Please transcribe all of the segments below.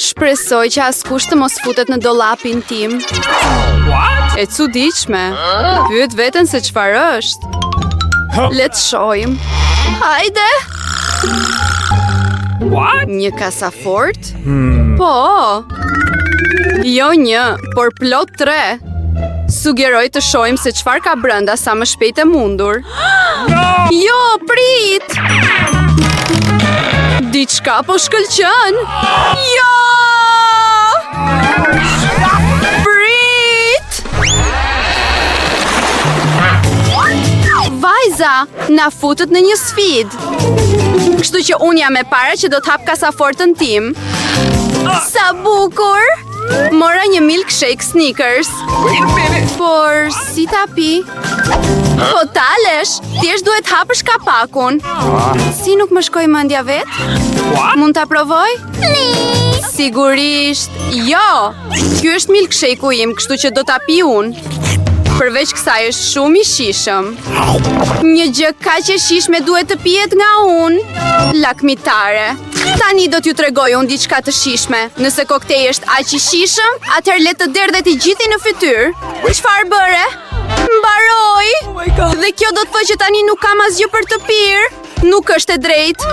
Shpresoj që askush të mos futet në dollapin tim. E çuditshme. Pyet veten se çfarë është. Le të shohim. Hajde. Një kasafort? Po. Jo një, por plot 3. Sugjeroj të shohim se çfarë ka brenda sa më shpejt e mundur. Jo, prit! Diçka po shkëlqen. Jo! Prit! Vajza, na futët në një sfidë. Kështu që unë jam e para që do të hap kasafortën tim. Sa bukur! Mora një milkshake Snickers. Por si ta pi? Po talesh, thjesht duhet hapësh kapakun. Si nuk më shkoj mendja vet? Mund ta provoj? Sigurisht, jo. Ky është milkshake-u im, kështu që do ta pi unë. Përveç kësaj është shumë i shishëm. Një gjë kaq e shishme duhet të pihet nga unë. Lakmitare. Tani do t'ju tregoj unë diçka të shishme. Nëse koktej është aq i shishëm, atëherë le të derdhet i gjithi në fytyrë. Çfarë bëre? Mbaroi. Dhe kjo do të thotë që tani nuk kam asgjë për të pirë. Nuk është e drejtë.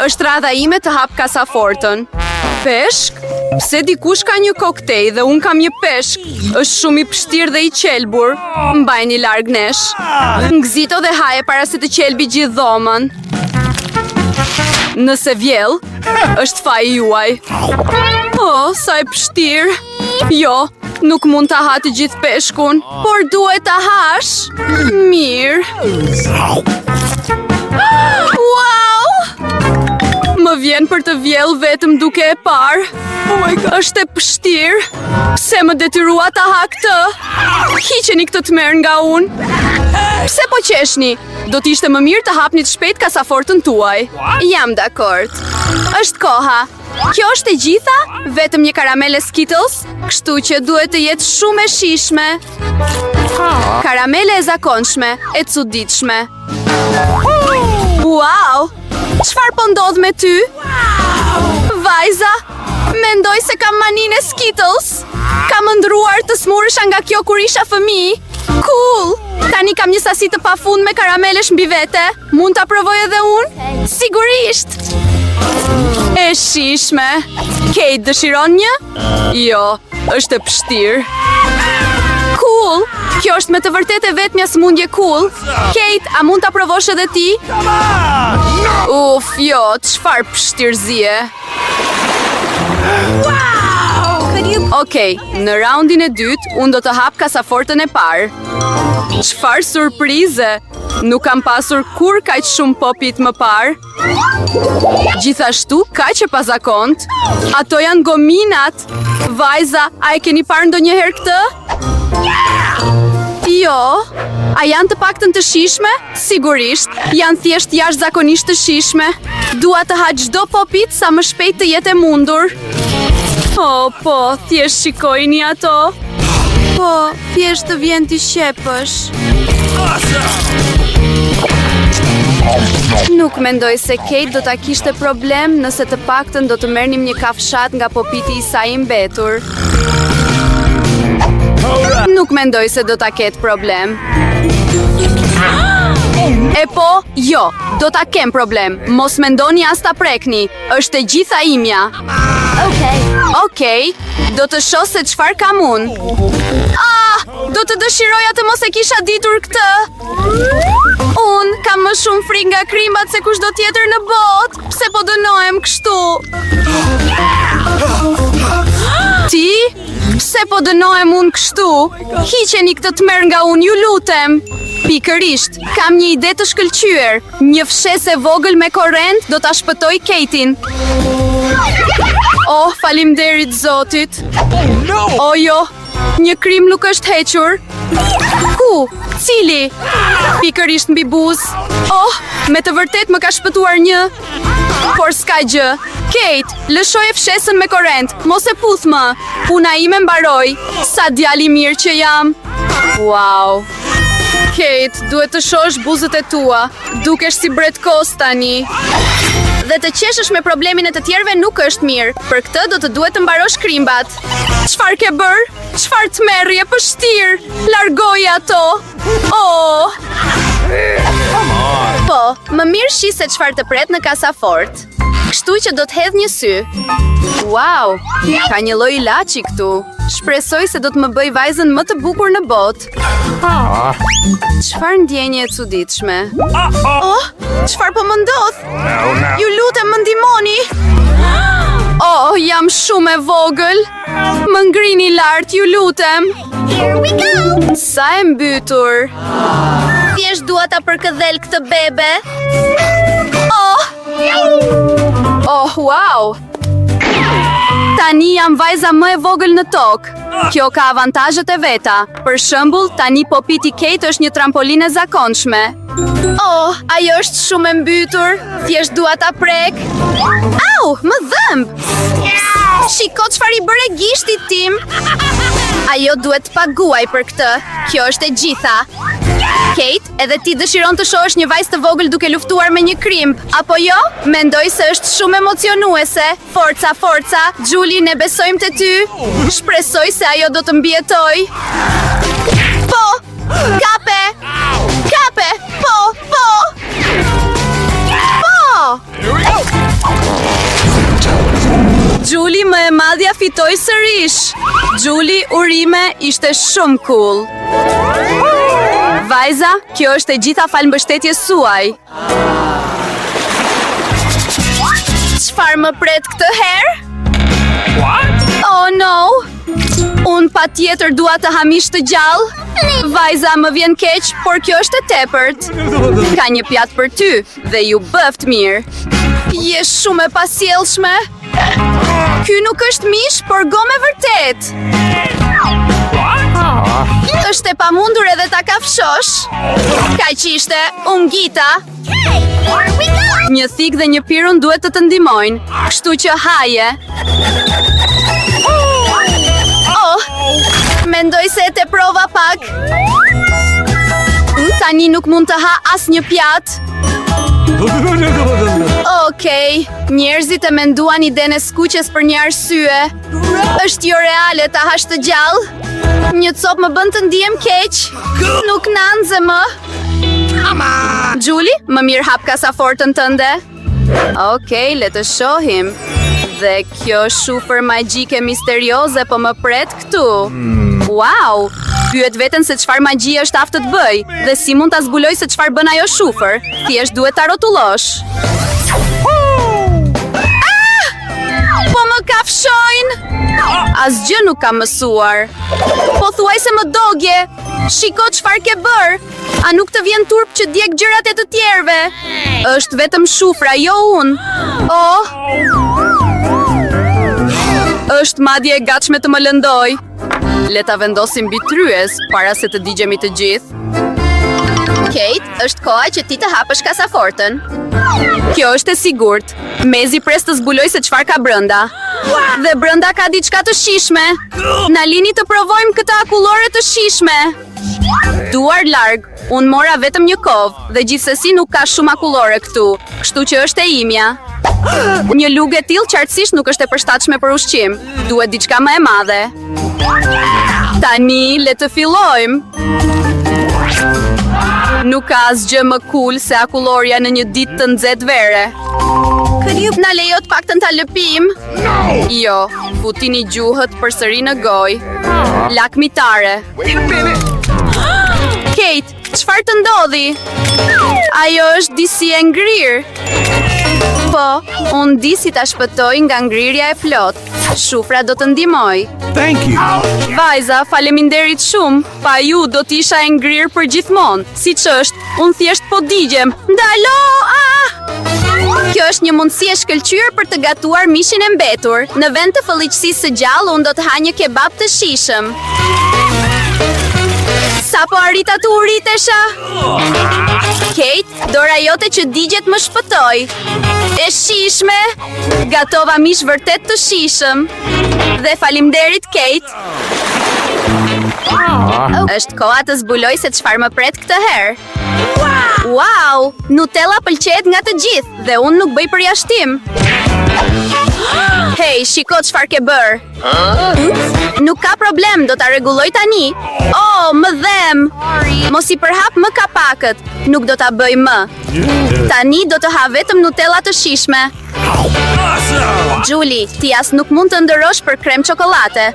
Është radha ime të hap kasafortën. Peshk? Pse dikush ka një koktej dhe unë kam një peshk? Është shumë i pështirë dhe i qelbur. Mbajni larg nesh. Ngzito dhe haje para se të qelbi gjithë dhomën. Nëse vjell, është faji juaj. Sa e pështirë. Jo, nuk mund ta ha të gjithë peshkun, por duhet ta hash. Mirë. Wow! Më vjen për të vjell vetëm duke e parë. Është e pështirë. Pse më detyrua ta ha këtë? Hiqeni këtë tmerr nga unë. Pse po qeshni? Do t'ishte më mirë të hapni të shpejt kasafortën tuaj. Jam dakord. Është koha. Kjo është e gjitha? Vetëm një karamele Skittles? Kështu që duhet të jetë shumë e shishme. Karamele e zakonshme, e çuditshme. Wow! Çfarë po ndodh me ty? Vajza, mendoj se kam maninë e Skittles. Kam ndruar të smuresha nga kjo kur isha fëmijë. Cool! Tani kam një sasi të pafund me karamelesh mbi vete. Mund ta provoj edhe unë? Sigurisht! E shishme. Kate, dëshiron një? Jo, është e pështirë. Cool! Kjo është me të vërtetë vetmja smundje cool. Kate, a mund ta provosh edhe ti? Jo, çfarë pështirëzie. Okej, në raundin e dytë, unë do të hap kasafortën e parë. Çfarë surprize! Nuk kam pasur kur kaq shumë popit më parë. Gjithashtu, kaq e pazakont. Ato janë gominat. Vajza, a e keni parë ndonjëherë këtë? Jo. A janë të paktën të shishme? Sigurisht, janë thjesht jashtëzakonisht të shishme. Dua të ha çdo popit sa më shpejt të jetë e mundur. Po, thjesht shikojini ato. Po, thjesht të vjen t'i shepësh. Nuk mendoj se Kate do ta kishte problem nëse të paktën do të merrnim një kafshat nga popiti i saj i mbetur. Nuk mendoj se do ta ketë problem. E po, jo, do ta kem problem. Mos mendoni as ta prekni. Është e gjitha imja. Okej, do të shoh se çfarë kam unë. Do të dëshiroja të mos e kisha ditur këtë. Unë kam më shumë frikë nga krimbat se kushdo tjetër në botë. Pse po dënohem kështu? Ti? Pse po dënohem unë kështu? Hiqeni këtë tmerr nga unë, ju lutem. Pikërisht, kam një ide të shkëlqyer. Një fshesë e vogël me korrent do ta shpëtoj Katein. Faleminderit Zotit. Jo, një krim nuk është hequr. Ku? Cili? Pikërisht mbi buzë. Me të vërtet më ka shpëtuar një. Por s'ka gjë. Kate, lëshoje fshesën me korrent. Mos e puth më. Puna ime mbaroi. Sa djali mirë që jam. Wow. Kate, duhet të shohësh buzët e tua. Dukesh si Brett Kos tani. Dhe të qeshësh me problemin e të tjerëve nuk është mirë. Për këtë do të duhet të mbarosh krimbat. Çfarë ke bër? Çfarë tmerrje pështir? Largoje ato. Oh! Po, më mirë shi se çfarë të pret në kasafort. Kështu që do të hedh një sy. Wow, ka një lloj ilaçi këtu. Shpresoj se do të më bëj vajzën më të bukur në botë. Çfarë ndjenje e çuditshme. Oh, çfarë po më ndodh? Ju lutem më ndihmoni. Oh, jam shumë e vogël. Më ngrini lart, ju lutem. Here we go! Sa e mbytur. Thjesht dua ta përkëdhel këtë bebe. Oh, wow! Tani jam vajza më e vogël në tokë. Kjo ka avantazhet e veta. Për shembull, tani popiti Kate është një trampolinë e zakonshme. Oh, ajo është shumë e mbytur. Thjesht dua ta prek. Au, më dhëmb. Shiko çfarë i bëre gishtit tim. Ajo duhet të paguaj për këtë. Kjo është e gjitha. Kate, edhe ti dëshiron të shohësh një vajzë të vogël duke luftuar me një krimb, apo jo? Mendoj se është shumë emocionuese. Forca, forca, Julie, ne besojmë te ty. Shpresoj se ajo do të mbijetoj. Po! Kape! Kape! Po! Po! Po! Julie, më e madhja fitoi sërish. Julie, urime, ishte shumë cool. Vajza, kjo është e gjitha falëmbështetjes suaj. Çfarë më pret këtë herë? Oh no! Unë patjetër dua të hamish të gjallë. Vajza, më vjen keq, por kjo është e tepërt. Ka një pjatë për ty dhe ju bëft mirë. Je shumë e pasjellshme. Ky nuk është mish, por gomë e vërtet. Është e pamundur edhe ta kafshosh. Kaq ishte, ngita. Here we go! Një thik dhe një pirun duhet të të ndihmojnë. Kështu që haje. Oh, mendoj se e teprova pak. Tani nuk mund të ha asnjë pjatë. Okej, njerëzit e menduan idenë e skuqjes për një arsye. Është jo reale ta hash të gjallë. Një copë më bën të ndihem keq. Nuk na nxe më. Julie, më mirë hap kasafortën tënde. Okej, le të shohim. Dhe kjo shufër magjike misterioze po më pret këtu. Wow! Pyet veten se çfarë magji është aftë të bëj dhe si mund ta zbuloj se çfarë bën ajo shufër. Thjesht duhet ta rrotullosh. Po më kafshojnë. Asgjë nuk kam mësuar. Po thuaj se më dogje. Shiko çfarë ke bër. A nuk të vjen turp që djeg gjërat e të tjerëve? Është vetëm shufra, jo unë. Oh. Është madje e gatshme të më lëndoj. Le ta vendosim mbi tryez para se të digjemi të gjithë. Kate, është koha që ti të hapësh kasafortën. Kjo është e sigurt. Mezi pres të zbuloj se çfarë ka brenda. Dhe brenda ka diçka të shishme. Na lini të provojmë këtë akullore të shishme. Duar larg, unë mora vetëm një kovë dhe gjithsesi nuk ka shumë akullore këtu, kështu që është e imja. Një lugë e tillë qartësisht nuk është e përshtatshme për ushqim. Duhet diçka më e madhe. Tani le të fillojmë. Nuk ka asgjë më cool se akulloria në një ditë të nxehtë vere. Na lejo të paktën ta lëpim? Jo, futini gjuhët përsëri në gojë. Lakmitare. Kate, çfarë të ndodhi? Ajo është disi e ngrirë. Po, unë di si ta shpëtoj nga ngrirja e plot. Shufra do të ndihmoj. Thank you. Vajza, faleminderit shumë. Pa ju do t'isha e ngrirë për gjithmonë. Siç është, unë thjesht po digjem. Ndalo! Kjo është një mundësi e shkëlqyer për të gatuar mishin e mbetur. Në vend të fëlliqësisë së gjallë, unë do të ha një kebab të shishëm. Sa po arrita të uritesha? Kate, dora jote që digjet më shpëtoi. E shishme. Gatova mish vërtet të shishëm. Dhe faleminderit, Kate. Është koha të zbuloj se çfarë më pret këtë herë. Wow! Nutella pëlqejet nga të gjithë dhe unë nuk bëj përjashtim. Hey, shiko çfarë ke bër. Nuk ka problem, do ta rregulloj tani. Oh, më dhem. Mos I përhap më kapakët. Nuk do ta bëj më. Tani do të ha vetëm Nutella të shishme. Julie, ti as nuk mund të ndërosh për krem çokolate.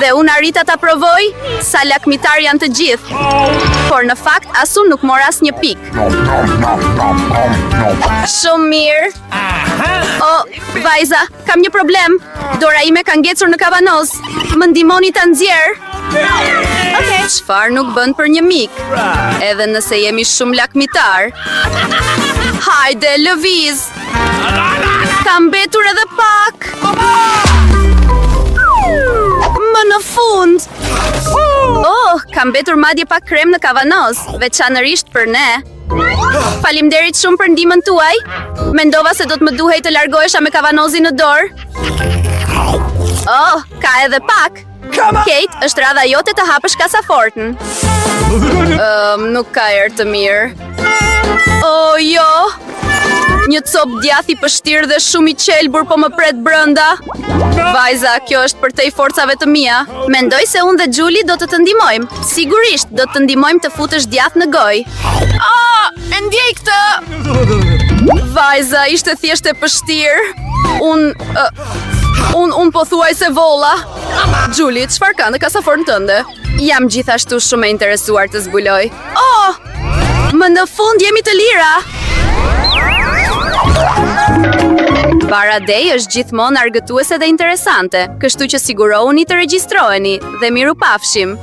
Dhe unë arrita ta provoj, sa lakmitar janë të gjithë. Por në fakt, as unë nuk mor asnjë pikë. Shumë mirë. Oh, vajza, kam një problem. Dora ime ka ngecur në kavanoz. Më ndihmoni ta nxjerr. Okej, çfarë nuk bën për një mik? Edhe nëse jemi shumë lakmitar. Hajde, lëviz. Kam mbetur edhe pak. Më në fund. Oh, kam mbetur madje pak krem në kavanoz, veçanërisht për ne. Faleminderit shumë për ndihmën tuaj. Mendova se do të më duhej të largohesha me kavanozin në dorë. Oh, ka edhe pak. Kate, është radha jote të hapësh kasafortën. Nuk ka erë të mirë. Oh, jo. Një copë djathi pështirë dhe shumë I qelbur po më pret brenda. Vajza, kjo është për te I forcave të mia. Mendoj se unë dhe Julie do të të ndihmojmë. Sigurisht, do të ndihmojmë të futesh djath në gojë. E ndjej këtë. Vajza, ishte thjesht e pështirë. Unë po thuaj se volla. Julie, çfarë ka në kasafortën tënde? Jam gjithashtu shumë e interesuar të zbuloj. Oh! Më në fund jemi të lira. Baradej është gjithmonë argëtuese dhe interesante, kështu që sigurohuni të regjistroheni dhe miru pafshim.